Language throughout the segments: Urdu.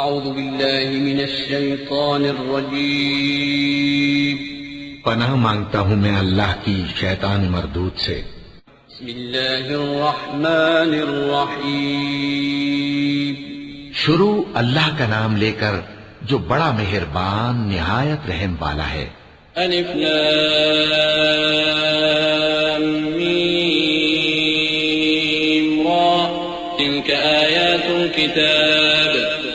اعوذ باللہ من الشیطان الرجیم پناہ مانگتا ہوں میں اللہ کی شیطان مردود سے۔ بسم اللہ الرحمن الرحیم شروع اللہ کا نام لے کر جو بڑا مہربان نہایت رحم والا ہے۔ الف لام میم را تلك آیات الكتاب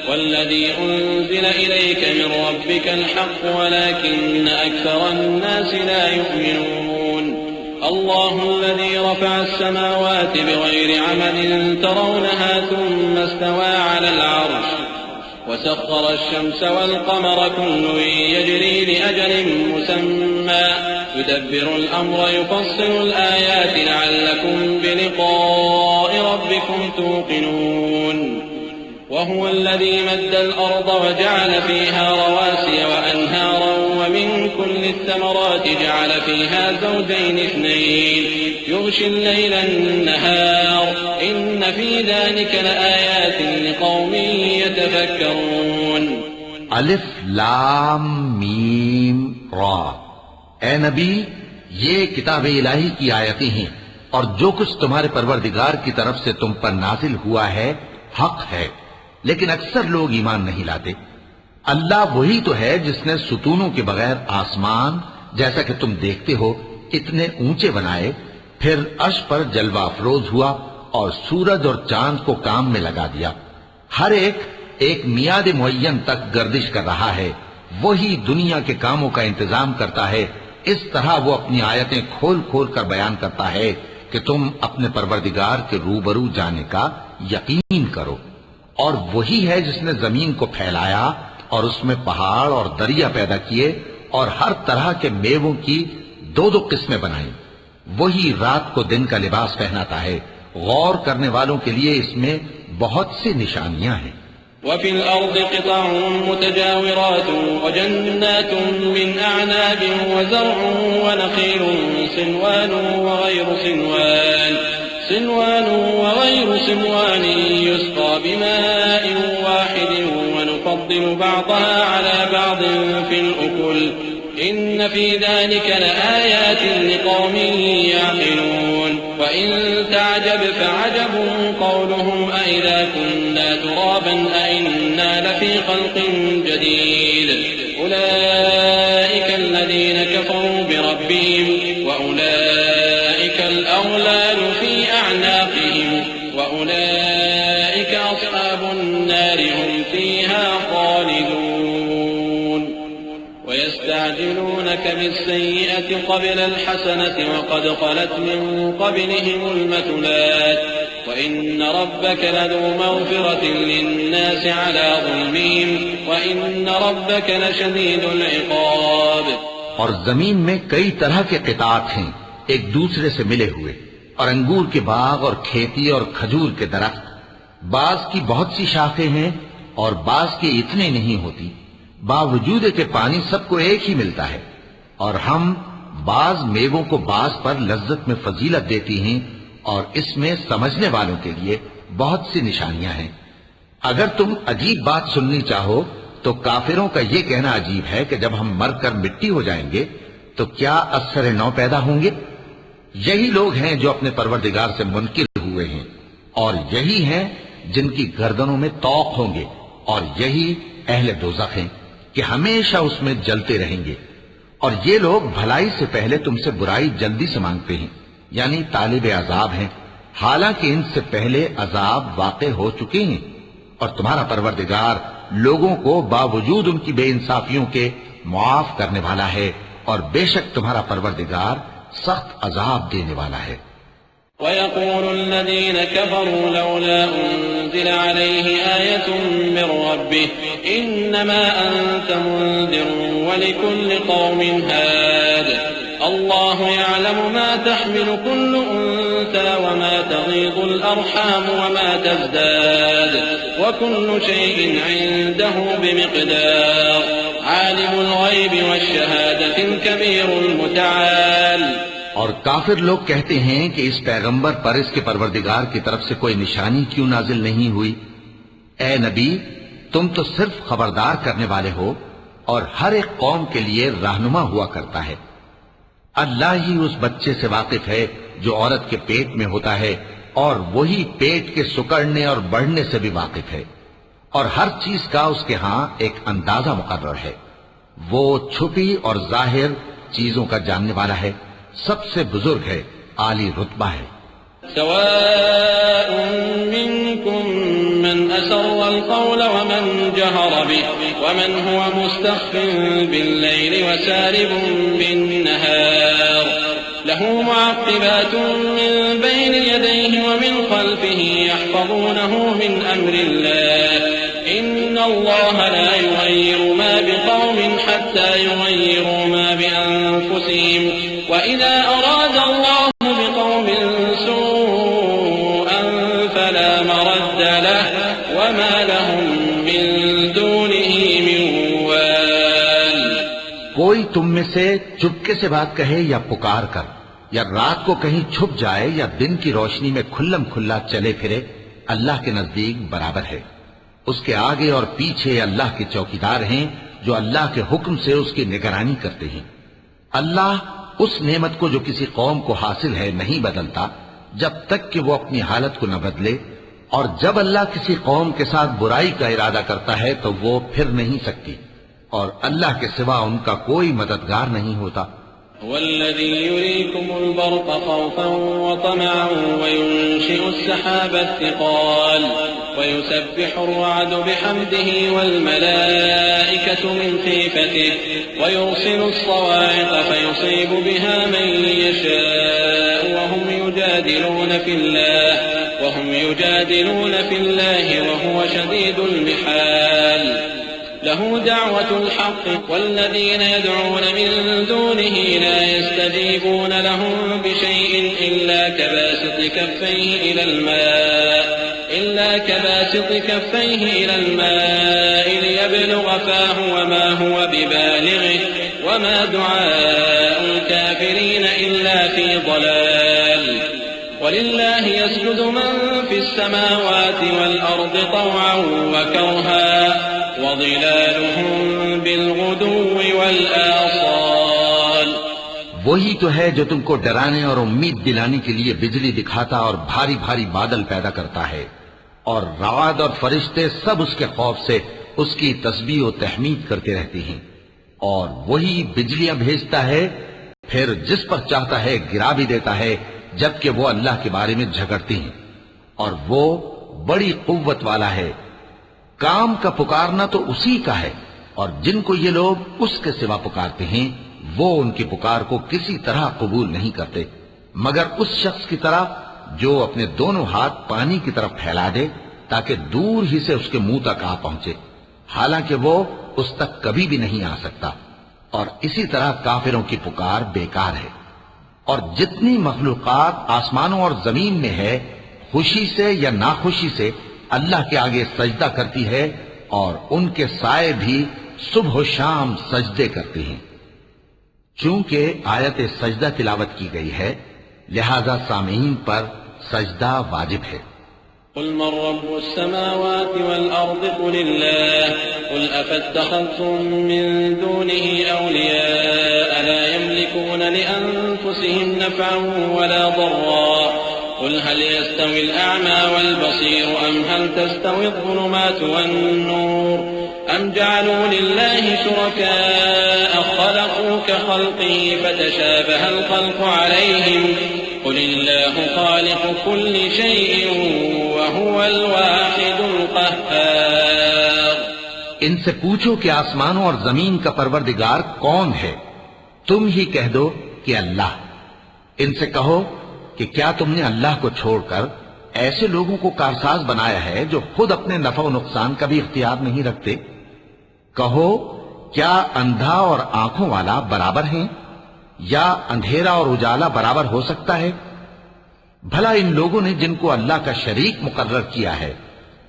والذي أنزل إليك من ربك الحق ولكن أكثر الناس لا يؤمنون الله الذي رفع السماوات بغير عمد ترونها ثم استوى على العرش وسخر الشمس والقمر كل يجري لأجل مسمى يدبر الأمر يفصل الآيات لعلكم بلقاء ربكم توقنون وهو الذي مد الأرض وجعل فيها رواسي وأنهارا ومن كل الثمرات جعل فيها زوجين اثنين يغشي الليل النهار إن في ذلك لآيات لقوم يتفكرون۔ الف لام میم را، اے نبی یہ کتاب الہی کی آیتیں ہیں اور جو کچھ تمہارے پروردگار کی طرف سے تم پر نازل ہوا ہے حق ہے، لیکن اکثر لوگ ایمان نہیں لاتے۔ اللہ وہی تو ہے جس نے ستونوں کے بغیر آسمان جیسا کہ تم دیکھتے ہو اتنے اونچے بنائے، پھر عرش پر جلوہ افروز ہوا اور سورج اور چاند کو کام میں لگا دیا، ہر ایک میعاد معین تک گردش کر رہا ہے۔ وہی دنیا کے کاموں کا انتظام کرتا ہے، اس طرح وہ اپنی آیتیں کھول کھول کر بیان کرتا ہے کہ تم اپنے پروردگار کے روبرو جانے کا یقین کرو۔ اور وہی ہے جس نے زمین کو پھیلایا اور اس میں پہاڑ اور دریا پیدا کیے اور ہر طرح کے میووں کی دو دو قسمیں بنائیں۔ وہی رات کو دن کا لباس پہناتا ہے، غور کرنے والوں کے لیے اس میں بہت سی نشانیاں ہیں۔ وفي الأرض قطع متجاورات وجنات من أعناب وزرع ونخيل صنوان وغير صنوان يسقى بماء واحد ونفضل بعضها على بعض في الأكل إن في ذلك لآيات لقوم يعقلون وإن تعجب فعجب قولهم أإذا كنا ترابا أإنا لفي خلق جديد أولئك الذين كفروا بربهم وأولئك الأغلال في أعناقهم وأولئك أصحاب النار هم فيها خالدون ويستعجلونك بالسيئة قبل الحسنة وقد خلت من قبلهم المثلات وإن ربك لذو مغفرة للناس على ظلمهم وإن ربك لشديد العقاب۔ اور زمین میں کئی طرح کے قطعات ہیں ایک دوسرے سے ملے ہوئے، اور انگور کے باغ اور کھیتی اور کھجور کے درخت، بعض کی بہت سی شاخیں ہیں اور بعض کی اتنی نہیں ہوتی، باوجود کہ پانی سب کو ایک ہی ملتا ہے، اور ہم بعض میووں کو بعض پر لذت میں فضیلت دیتی ہیں، اور اس میں سمجھنے والوں کے لیے بہت سی نشانیاں ہیں۔ اگر تم عجیب بات سننی چاہو تو کافروں کا یہ کہنا عجیب ہے کہ جب ہم مر کر مٹی ہو جائیں گے تو کیا اثر نو پیدا ہوں گے؟ یہی لوگ ہیں جو اپنے پروردگار سے منکر ہوئے ہیں، اور یہی ہیں جن کی گردنوں میں طوق ہوں گے، اور یہی اہل دوزخ ہیں کہ ہمیشہ اس میں جلتے رہیں گے۔ اور یہ لوگ بھلائی سے پہلے تم سے برائی جلدی سے مانگتے ہیں، یعنی طالب عذاب ہیں، حالانکہ ان سے پہلے عذاب واقع ہو چکے ہیں، اور تمہارا پروردگار لوگوں کو باوجود ان کی بے انصافیوں کے معاف کرنے والا ہے، اور بے شک تمہارا پروردگار سخت عذاب دینے والا ہے۔ وَيَقُولُ الَّذِينَ كَفَرُوا لَوْلَا أُنزِلَ عَلَيْهِ آيَةٌ مِّن رَّبِّهِ إِنَّمَا أَنتَ مُنذِرٌ وَلِكُلِّ قَوْمٍ هَادٍ الله يعلم ما تحمل كل أنثى وما تغيض الأرحام وما تزداد وكل شيء عنده بمقدار عالم الغيب والشهادة الكبير المتعال۔ اور کافر لوگ کہتے ہیں کہ اس پیغمبر پر اس کے پروردگار کی طرف سے کوئی نشانی کیوں نازل نہیں ہوئی؟ اے نبی تم تو صرف خبردار کرنے والے ہو اور ہر ایک قوم کے لیے رہنما ہوا کرتا ہے۔ اللہ ہی اس بچے سے واقف ہے جو عورت کے پیٹ میں ہوتا ہے، اور وہی پیٹ کے سکڑنے اور بڑھنے سے بھی واقف ہے، اور ہر چیز کا اس کے ہاں ایک اندازہ مقرر ہے۔ وہ چھپی اور ظاہر چیزوں کا جاننے والا ہے، سب سے بزرگ ہے، عالی رتبہ ہے۔ سواء منكم من أسر القول ومن جهر به ومن هو مستخف بالليل وسارب بالنهار له معقبات من بين يديه ومن خلفه يحفظونه من أمر الله إن الله لا يغير ما بقوم حتى يغيروا ما بأنفسهم وإذا أراد الله بقوم سوءا فلا مرد له وما لهم من دونه من وال۔ کوئی تم میں سے چپکے سے بات کہے یا پکار کر، یا رات کو کہیں چھپ جائے یا دن کی روشنی میں کھلم کھلا چلے پھرے، اللہ کے نزدیک برابر ہے۔ اس کے آگے اور پیچھے اللہ کے چوکیدار ہیں جو اللہ کے حکم سے اس کی نگرانی کرتے ہیں۔ اللہ اس نعمت کو جو کسی قوم کو حاصل ہے نہیں بدلتا جب تک کہ وہ اپنی حالت کو نہ بدلے، اور جب اللہ کسی قوم کے ساتھ برائی کا ارادہ کرتا ہے تو وہ پھر نہیں سکتی، اور اللہ کے سوا ان کا کوئی مددگار نہیں ہوتا۔ والذي يريكم البرق خوفا وطمعا وينشئ السحاب الثقال ويسبح الرعد بحمده والملائكة من خيفته ويرسل الصواعق فيصيب بها من يشاء وهم يجادلون في الله وهو شديد المحال له دعوة الحق والذين يدعون من دونه لا يستجيبون لهم بشيء إلا كباسط كفيه إلى الماء ليبلغ فاه وما هو ببالغه وما دعاء الكافرين إلا في ضلال ولله يسجد من في السماوات والأرض طوعا وكرها وظلالهم بالغدو والآصال۔ وہی تو ہے جو تم کو ڈرانے اور امید دلانے کے لیے بجلی دکھاتا اور بھاری بھاری بادل پیدا کرتا ہے، اور رعد اور فرشتے سب اس کے خوف سے اس کی تسبیح و تحمید کرتے رہتے ہیں، اور وہی بجلیاں بھیجتا ہے، پھر جس پر چاہتا ہے گرا بھی دیتا ہے، جبکہ وہ اللہ کے بارے میں جھگڑتے ہیں، اور وہ بڑی قوت والا ہے۔ کام کا پکارنا تو اسی کا ہے، اور جن کو یہ لوگ اس کے سوا پکارتے ہیں وہ ان کی پکار کو کسی طرح قبول نہیں کرتے مگر اس شخص کی طرح جو اپنے دونوں ہاتھ پانی کی طرف پھیلا دے تاکہ دور ہی سے اس کے منہ تک آ پہنچے، حالانکہ وہ اس تک کبھی بھی نہیں آ سکتا۔ اور اسی طرح کافروں کی پکار بیکار ہے۔ اور جتنی مخلوقات آسمانوں اور زمین میں ہے، خوشی سے یا ناخوشی سے اللہ کے آگے سجدہ کرتی ہے، اور ان کے سائے بھی صبح و شام سجدے کرتے ہیں۔ چونکہ آیت سجدہ تلاوت کی گئی ہے لہذا سامعین پر سجدہ واجب ہے۔ قل من رب السماوات والأرض قل الله قل أفاتخذتم من دونه أولياء لا يملكون لأنفسهم نفعا ولا ضرا قل هل يستوي الأعمى والبصير أم هل تستوي الظلمات والنور أم جعلوا لله شركاء خلقوا كخلقه فتشابه الخلق عليهم قل الله خالق كل شيء وهو الواحد القهار۔ ان سے پوچھو کہ آسمانوں اور زمین کا پروردگار کون ہے؟ تم ہی کہہ دو کہ اللہ۔ ان سے کہو کہ کیا تم نے اللہ کو چھوڑ کر ایسے لوگوں کو کارساز بنایا ہے جو خود اپنے نفع و نقصان کا بھی اختیار نہیں رکھتے؟ کہو کیا اندھا اور آنکھوں والا برابر ہیں، یا اندھیرا اور اجالا برابر ہو سکتا ہے؟ بھلا ان لوگوں نے جن کو اللہ کا شریک مقرر کیا ہے،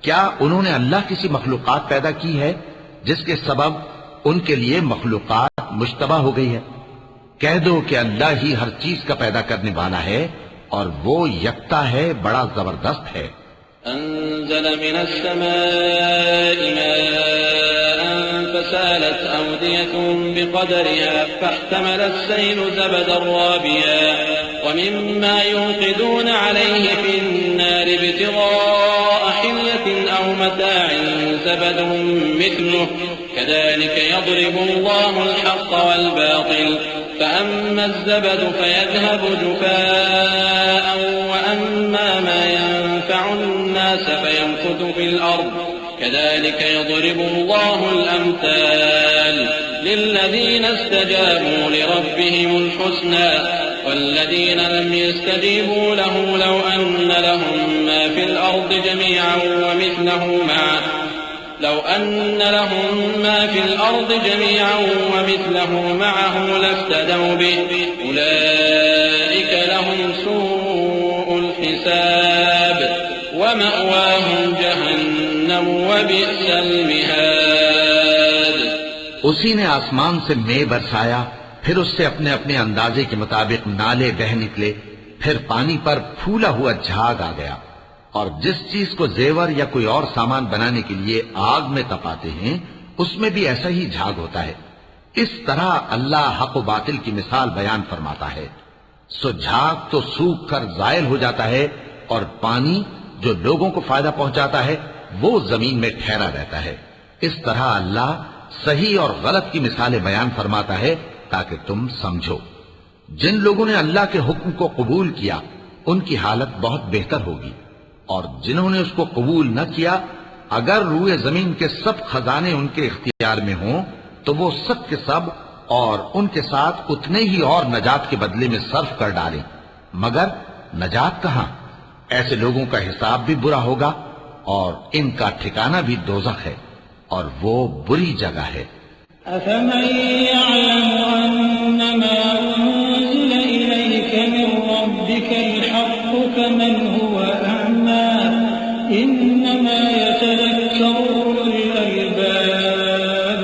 کیا انہوں نے اللہ کسی مخلوقات پیدا کی ہے جس کے سبب ان کے لیے مخلوقات مشتبہ ہو گئی ہے؟ کہہ دو کہ اللہ ہی ہر چیز کا پیدا کرنے والا ہے، اور وہ یکتا ہے، بڑا زبردست ہے۔ أنزل من السماء ماء فسالت أودية بقدرها فاحتمل السيل زبدا رابيا ومما يوقدون عليه في النار ابتغاء حلية أو متاع زبد مثله كذلك يضرب الله الحق والباطل فأما الزبد فيذهب جفاء وأما ما ينفع الناس فيمكث في الأرض كذلك يضرب الله الأمثال للذين استجابوا لربهم الحسنى والذين لم يستجيبوا له لو أن لهم ما في الأرض جميعا ومثله معه لافتدوا به أولئك لهم سوء الحساب ومأواهم جهنم وبئس المهاد. اسی نے آسمان سے مے برسایا، پھر اس سے اپنے اپنے اندازے کے مطابق نالے بہہ نکلے، پھر پانی پر پھولا ہوا جھاگ آ گیا، اور جس چیز کو زیور یا کوئی اور سامان بنانے کے لیے آگ میں تپاتے ہیں اس میں بھی ایسا ہی جھاگ ہوتا ہے. اس طرح اللہ حق و باطل کی مثال بیان فرماتا ہے. سو جھاگ تو سوکھ کر زائل ہو جاتا ہے، اور پانی جو لوگوں کو فائدہ پہنچاتا ہے وہ زمین میں ٹھہرا رہتا ہے. اس طرح اللہ صحیح اور غلط کی مثالیں بیان فرماتا ہے تاکہ تم سمجھو. جن لوگوں نے اللہ کے حکم کو قبول کیا ان کی حالت بہت بہتر ہوگی، اور جنہوں نے اس کو قبول نہ کیا اگر روئے زمین کے سب خزانے ان کے اختیار میں ہوں تو وہ سب کے سب اور ان کے ساتھ اتنے ہی اور نجات کے بدلے میں صرف کر ڈالیں، مگر نجات کہاں؟ ایسے لوگوں کا حساب بھی برا ہوگا اور ان کا ٹھکانہ بھی دوزخ ہے، اور وہ بری جگہ ہے. أفمن يعلم أنما أنزل إليك من ربك الحق كمن هو أعمى إنما يتذكر أولو الألباب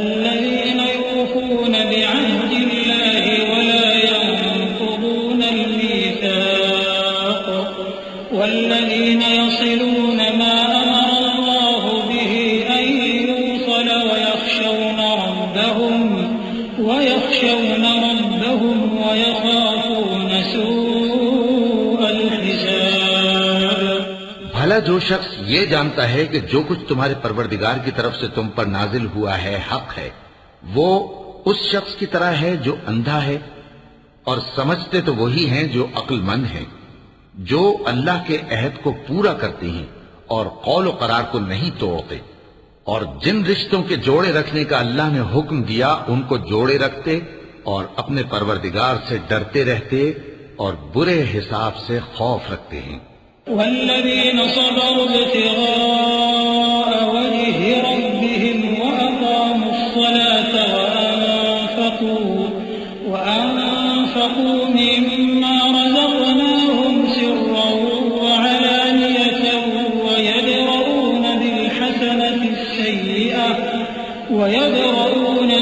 الذين يوفون بعهد الله ولا ينقضون الميثاق والذين يصلون ما أمر الله به أن يوصل ويخشون ربهم ويخافون سوء الحساب. بھلا جو شخص یہ جانتا ہے کہ جو کچھ تمہارے پروردگار کی طرف سے تم پر نازل ہوا ہے حق ہے، وہ اس شخص کی طرح ہے جو اندھا ہے، اور سمجھتے تو وہی ہیں جو عقل مند ہیں، جو اللہ کے عہد کو پورا کرتے ہیں اور قول و قرار کو نہیں توڑتے، اور جن رشتوں کے جوڑے رکھنے کا اللہ نے حکم دیا ان کو جوڑے رکھتے اور اپنے پروردگار سے ڈرتے رہتے اور برے حساب سے خوف رکھتے ہیں. والذين صبروا ابتغاء وجه ربهم وأقاموا الصلاة وأنفقوا مما رزقناهم سرا وعلانية ويدرؤون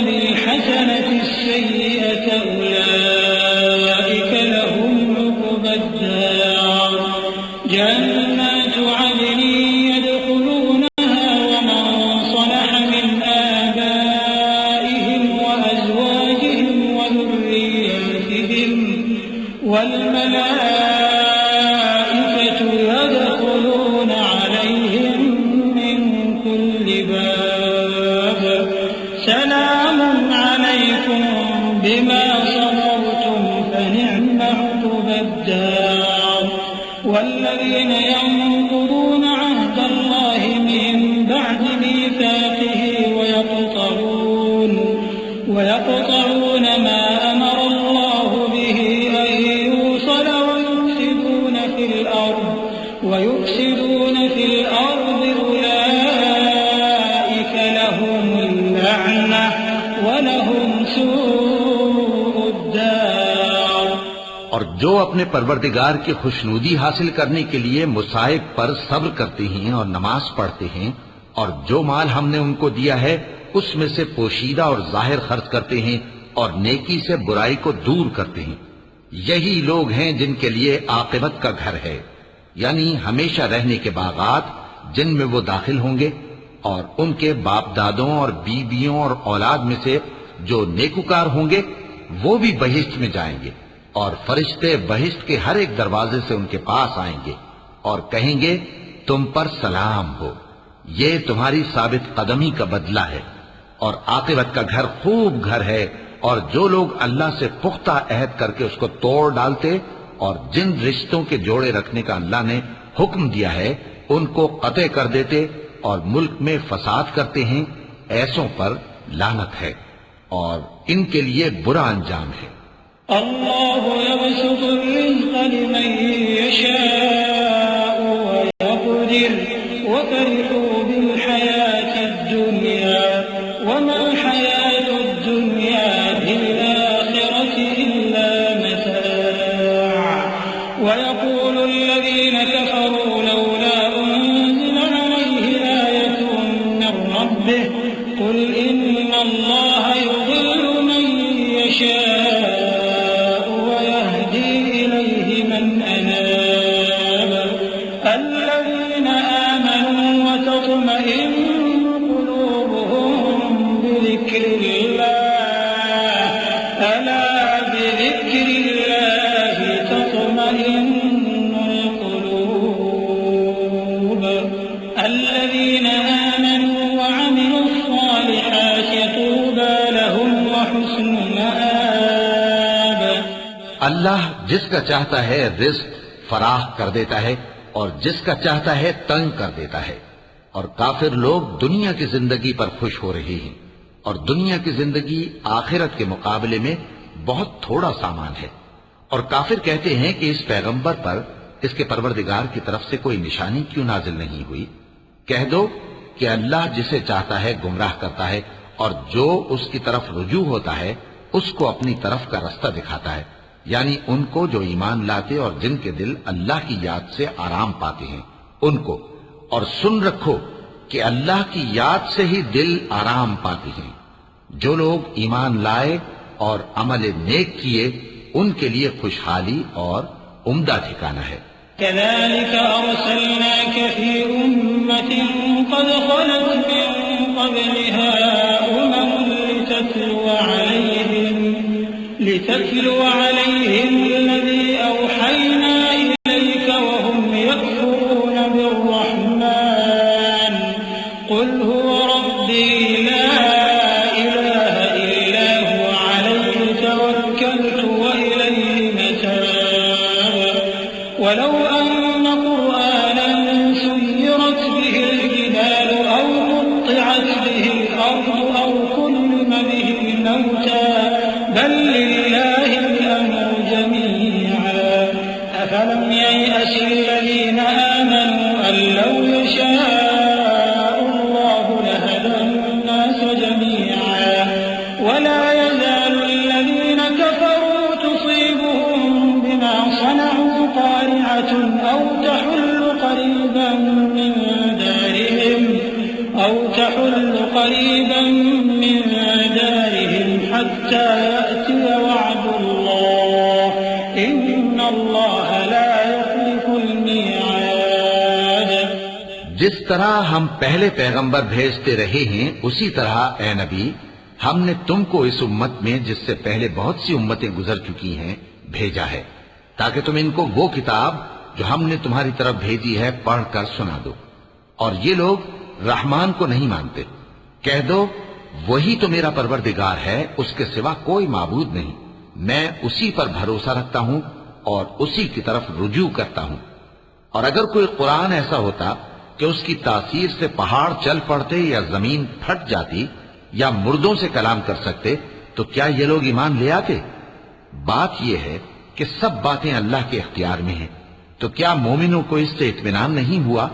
بالحسنة السيئة أولئك لهم عقبى الدار جنات عدن يدخلونها ومن صلح من آبائهم وأزواجهم وذرياتهم والملائكة يدخلون عليهم من كل باب سلام عليكم بما صبرتم فنعم عقبى الدار. والذين ينقضون عهد الله من بعد ميثاقه ويقطعون ما أمر الله به أن يوصل ويفسدون في الأرض أولئك لهم اللعنة ولهم سوء الدار. اور جو اپنے پروردگار کی خوشنودی حاصل کرنے کے لیے مصائب پر صبر کرتے ہیں اور نماز پڑھتے ہیں، اور جو مال ہم نے ان کو دیا ہے اس میں سے پوشیدہ اور ظاہر خرچ کرتے ہیں اور نیکی سے برائی کو دور کرتے ہیں، یہی لوگ ہیں جن کے لیے عاقبت کا گھر ہے. یعنی ہمیشہ رہنے کے باغات جن میں وہ داخل ہوں گے، اور ان کے باپ دادوں اور بیویوں اور اولاد میں سے جو نیکوکار ہوں گے وہ بھی بہشت میں جائیں گے، اور فرشتے بہشت کے ہر ایک دروازے سے ان کے پاس آئیں گے اور کہیں گے تم پر سلام ہو، یہ تمہاری ثابت قدمی کا بدلہ ہے، اور عاقبت کا گھر خوب گھر ہے، اور جو لوگ اللہ سے پختہ عہد کر کے اس کو توڑ ڈالتے اور جن رشتوں کے جوڑے رکھنے کا اللہ نے حکم دیا ہے ان کو قطع کر دیتے اور ملک میں فساد کرتے ہیں، ایسوں پر لعنت ہے اور ان کے لیے برا انجام ہے۔ اللہ یبسط الرزق لمن یشاء ویقدر وفرحوا بالحیاة الدنیا وما الحیاة الدنیا بالآخرة إلا متاع ويقول الذين كفروا لولا أنزل عليه آية من ربه قل إن الله يضل من يشاء ويهدي إليه من أناب الذين آمنوا وتطمئن قلوبهم بذكر الله ألا بذكر الله تطمئن القلوب الذين آمنوا وعملوا الصالحات طوبى لهم وحسن مآب۔ اللہ جس کا چاہتا ہے رزق فراخ کر دیتا ہے اور جس کا چاہتا ہے تنگ کر دیتا ہے، اور کافر لوگ دنیا کی زندگی پر خوش ہو رہے ہیں، اور دنیا کی زندگی آخرت کے مقابلے میں بہت تھوڑا سامان ہے، اور کافر کہتے ہیں کہ اس پیغمبر پر اس کے پروردگار کی طرف سے کوئی نشانی کیوں نازل نہیں ہوئی؟ کہہ دو کہ اللہ جسے چاہتا ہے گمراہ کرتا ہے، اور جو اس کی طرف رجوع ہوتا ہے اس کو اپنی طرف کا رستہ دکھاتا ہے، یعنی ان کو جو ایمان لاتے اور جن کے دل اللہ کی یاد سے آرام پاتے ہیں ان کو، اور سن رکھو کہ اللہ کی یاد سے ہی دل آرام پاتے ہیں۔ جو لوگ ایمان لائے اور عمل نیک کیے ان کے لیے خوشحالی اور عمدہ ٹھکانہ ہے۔ كذلك أرسلناك في أمة قد خلت من قبلها لتتلو عليهم الذي أوحينا إليك وهم يكفرون بالرحمن قل هو ربي لا إله إلا هو عليه توكلت وإليه متاب ولو أن قرآنا سيرت به الجبال أو قطعت به الأرض أو كلم به الموتى بل لله الأمر جميعا أفلم ييأس الذين آمنوا أن لو يشاء الله لهدى الناس جميعا ولا يزال الذين كفروا تصيبهم بما صنعوا قارعة أو تحل قريبا من دارهم حتى يأتي وعد الله إن الله لا يخلف الميعاد۔ جس طرح ہم پہلے پیغمبر بھیجتے رہے ہیں اسی طرح اے نبی ہم نے تم کو اس امت میں جس سے پہلے بہت سی امتیں گزر چکی ہیں بھیجا ہے تاکہ تم ان کو وہ کتاب جو ہم نے تمہاری طرف بھیجی ہے پڑھ کر سنا دو، اور یہ لوگ رحمان کو نہیں مانتے۔ کہہ دو وہی تو میرا پروردگار ہے، اس کے سوا کوئی معبود نہیں، میں اسی پر بھروسہ رکھتا ہوں اور اسی کی طرف رجوع کرتا ہوں۔ اور اگر کوئی قرآن ایسا ہوتا کہ اس کی تاثیر سے پہاڑ چل پڑتے یا زمین پھٹ جاتی یا مردوں سے کلام کر سکتے تو کیا یہ لوگ ایمان لے آتے؟ بات یہ ہے کہ سب باتیں اللہ کے اختیار میں ہیں، تو کیا مومنوں کو اس سے اطمینان نہیں ہوا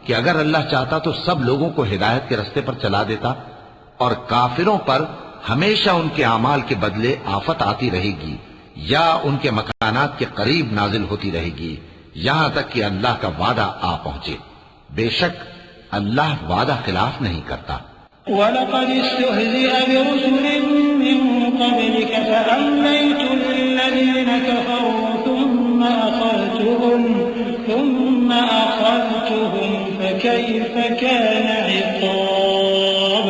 کہ اگر اللہ چاہتا تو سب لوگوں کو ہدایت کے رستے پر چلا دیتا؟ اور کافروں پر ہمیشہ ان کے اعمال کے بدلے آفت آتی رہے گی یا ان کے مکانات کے قریب نازل ہوتی رہے گی یہاں تک کہ اللہ کا وعدہ آ پہنچے۔ بے شک اللہ وعدہ خلاف نہیں کرتا۔ وَلَقَدِ اسْتُهْزِئَ بِرُسُلٍ مِّن قَبْلِكَ فَأَمْلَيْتُ لِلَّذِينَ كَفَرُوا ثُمَّ أَخَذْتُهُمْ ثم أخذتهم فكيف كان عقاب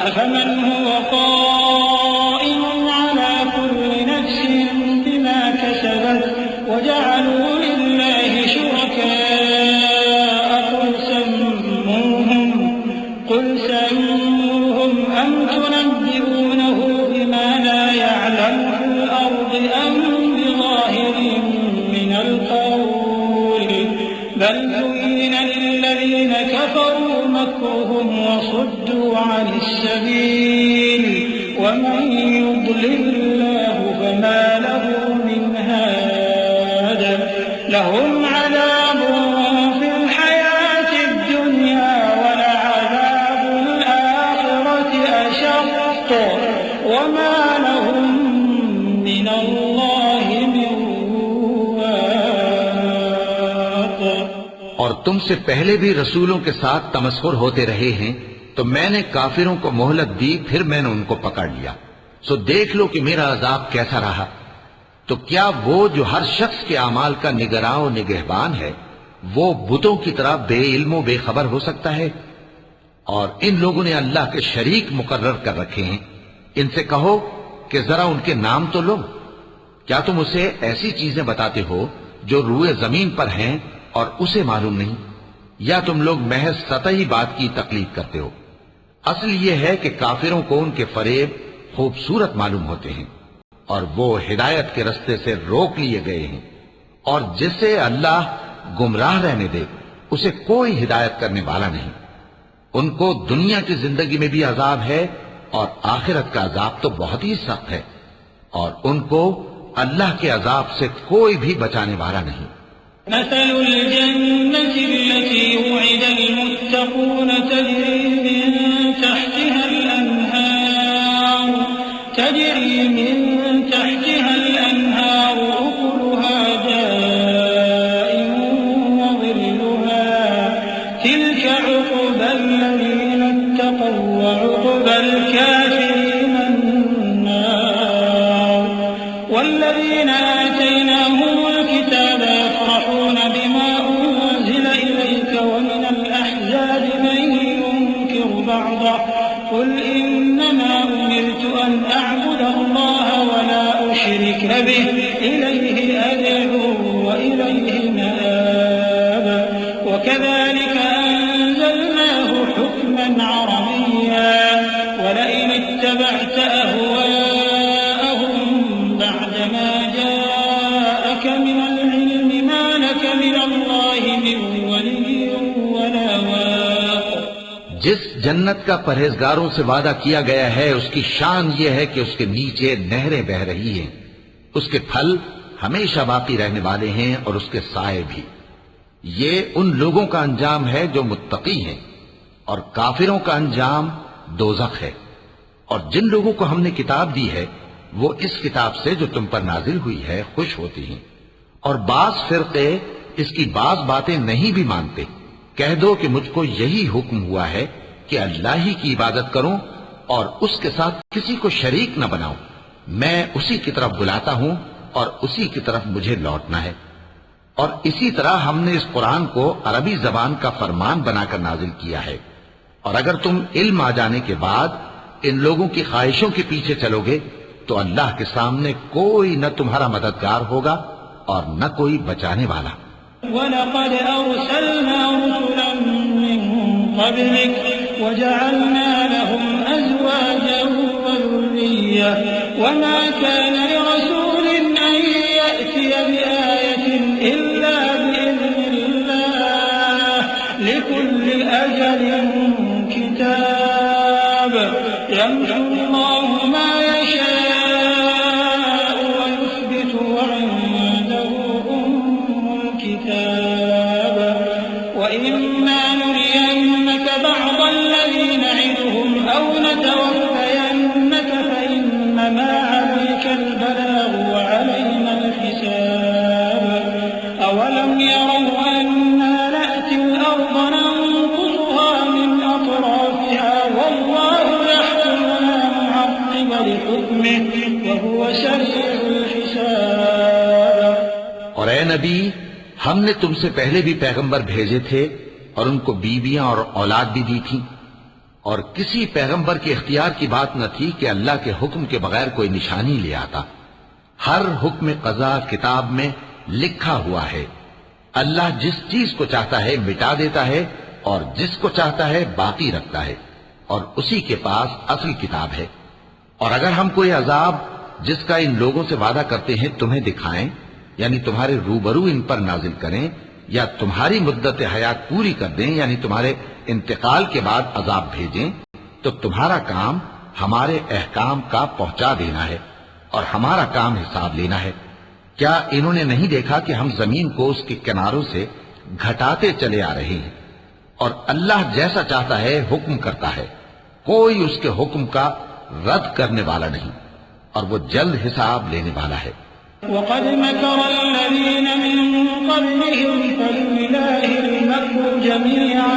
أفمن هو قائم على كل نفس بما كسبت وجعلوا لله شركاء قل سموهم أم تنبئونه بما لا يعلم في الأرض أم بظاهر من القول بل زين للذين كفروا مكرهم وصدوا عن السبيل ومن يضلل الله فما له من هاد لهم عذاب في الحياة الدنيا ولعذاب الآخرة أشق وما لهم من الله من واق. اور تم سے پہلے بھی رسولوں کے ساتھ تمسخر ہوتے رہے ہیں تو میں نے کافروں کو مہلت دی، پھر میں نے ان کو پکڑ لیا. سو دیکھ لو کہ میرا عذاب کیسا رہا. تو کیا وہ جو ہر شخص کے اعمال کا نگراں و نگہبان ہے وہ بتوں کی طرح بے علم و بے خبر ہو سکتا ہے؟ اور ان لوگوں نے اللہ کے شریک مقرر کر رکھے ہیں. ان سے کہو کہ ذرا ان کے نام تو لو. کیا تم اسے ایسی چیزیں بتاتے ہو جو روئے زمین پر ہیں اور اسے معلوم نہیں، یا تم لوگ محض سطحی بات کی تقلید کرتے ہو؟ اصل یہ ہے کہ کافروں کو ان کے فریب خوبصورت معلوم ہوتے ہیں اور وہ ہدایت کے رستے سے روک لیے گئے ہیں، اور جسے اللہ گمراہ رہنے دے اسے کوئی ہدایت کرنے والا نہیں. ان کو دنیا کی زندگی میں بھی عذاب ہے اور آخرت کا عذاب تو بہت ہی سخت ہے، اور ان کو اللہ کے عذاب سے کوئی بھی بچانے والا نہیں. مثل الجنة التي وعد المتقون تجري من تحتها الأنهار أكلها دائم وظلها تلك عقبى الذين اتقوا وعقبى الكافرين النار. والذين آتيناهم الكتاب يفرحون بما أنزل إليك ومن الأحزاب من ينكر بعضه قل إنما أمرت أن أعبد الله ولا أشرك به إليه أدعو وإليه مآب. وكذلك أنزلناه حكما عربيا ولئن اتبعت أهواءهم بعدما جاءك من العلم ما لك من الله من ولي ولا واق. جس جنت کا پرہیزگاروں سے وعدہ کیا گیا ہے اس کی شان یہ ہے کہ اس کے نیچے نہریں بہ رہی ہیں، اس کے پھل ہمیشہ باقی رہنے والے ہیں اور اس کے سائے بھی. یہ ان لوگوں کا انجام ہے جو متقی ہیں، اور کافروں کا انجام دوزخ ہے. اور جن لوگوں کو ہم نے کتاب دی ہے وہ اس کتاب سے جو تم پر نازل ہوئی ہے خوش ہوتی ہیں، اور بعض فرقے اس کی بعض باتیں نہیں بھی مانتے. کہہ دو کہ مجھ کو یہی حکم ہوا ہے کہ اللہ ہی کی عبادت کروں اور اس کے ساتھ کسی کو شریک نہ بناؤں. میں اسی کی طرف بلاتا ہوں اور اسی کی طرف مجھے لوٹنا ہے. اور اسی طرح ہم نے اس قرآن کو عربی زبان کا فرمان بنا کر نازل کیا ہے. اور اگر تم علم آ جانے کے بعد ان لوگوں کی خواہشوں کے پیچھے چلو گے تو اللہ کے سامنے کوئی نہ تمہارا مددگار ہوگا اور نہ کوئی بچانے والا. وَلَقَدْ أَرْسَلْنَا رُسُلًا مِّن قَبْلِكَ وَجَعَلْنَا لَهُمْ أَزْوَاجًا وَذُرِّيَّةً وَمَا كَانَ لِرَسُولٍ أَن يَأْتِيَ بِآيَةٍ إِلَّا بِإِذْنِ اللَّهِ لِكُلِّ أَجَلٍ كِتَابٌ يَمْحُو اللَّهُ مَا يَشَاءُ وَيُثْبِتُ وَعِندَهُ الكتاب وإما نرينك بعض الذي نعدهم أو نتوفينك فإنما عليك البلاغ وعلينا الحساب. أولم يروا أنا نأتي الأرض ننقصها من أطرافها والله يحكم لا معقب لحكمه وهو سريع الحساب. اور اے نبی، ہم نے تم سے پہلے بھی پیغمبر بھیجے تھے اور ان کو بیویاں اور اولاد بھی دی تھی، اور کسی پیغمبر کے اختیار کی بات نہ تھی کہ اللہ کے حکم کے بغیر کوئی نشانی لے آتا۔ ہر حکم قضا کتاب میں لکھا ہوا ہے۔ اللہ جس چیز کو چاہتا ہے مٹا دیتا ہے اور جس کو چاہتا ہے باقی رکھتا ہے، اور اسی کے پاس اصل کتاب ہے۔ اور اگر ہم کوئی عذاب جس کا ان لوگوں سے وعدہ کرتے ہیں تمہیں دکھائیں، یعنی تمہارے روبرو ان پر نازل کریں، یا تمہاری مدت حیات پوری کر دیں، یعنی تمہارے انتقال کے بعد عذاب بھیجیں، تو تمہارا کام ہمارے احکام کا پہنچا دینا ہے اور ہمارا کام حساب لینا ہے۔ کیا انہوں نے نہیں دیکھا کہ ہم زمین کو اس کے کناروں سے گھٹاتے چلے آ رہے ہیں، اور اللہ جیسا چاہتا ہے حکم کرتا ہے، کوئی اس کے حکم کا رد کرنے والا نہیں، اور وہ جلد حساب لینے والا ہے۔ وقد مكر الذين من قبلهم فلله المكر جميعا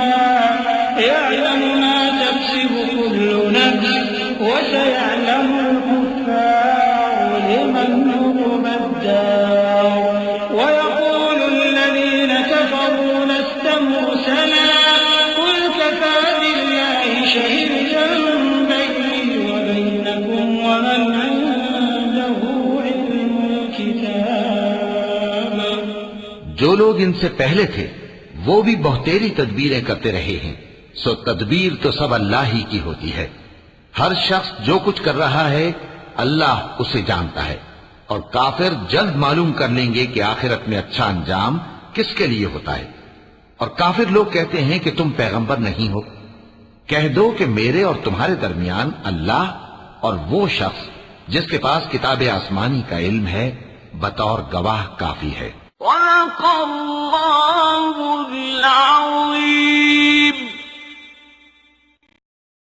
يعلم ما تكسب كل نفس وسيعلم الكفار لمن عقبى الدار ويقول الذين كفروا لست مرسلا قل كفى بالله شهيدا بيني وبينكم ومن عنده علم الكتاب۔ جو لوگ ان سے پہلے تھے وہ بھی بہتیری تدبیریں کرتے رہے ہیں، سو تدبیر تو سب اللہ ہی کی ہوتی ہے۔ ہر شخص جو کچھ کر رہا ہے اللہ اسے جانتا ہے، اور کافر جلد معلوم کر لیں گے کہ آخرت میں اچھا انجام کس کے لیے ہوتا ہے۔ اور کافر لوگ کہتے ہیں کہ تم پیغمبر نہیں ہو، کہہ دو کہ میرے اور تمہارے درمیان اللہ اور وہ شخص جس کے پاس کتاب آسمانی کا علم ہے بطور گواہ کافی ہے۔ وَلَقَ اللَّهُ الْعَظِيمُ۔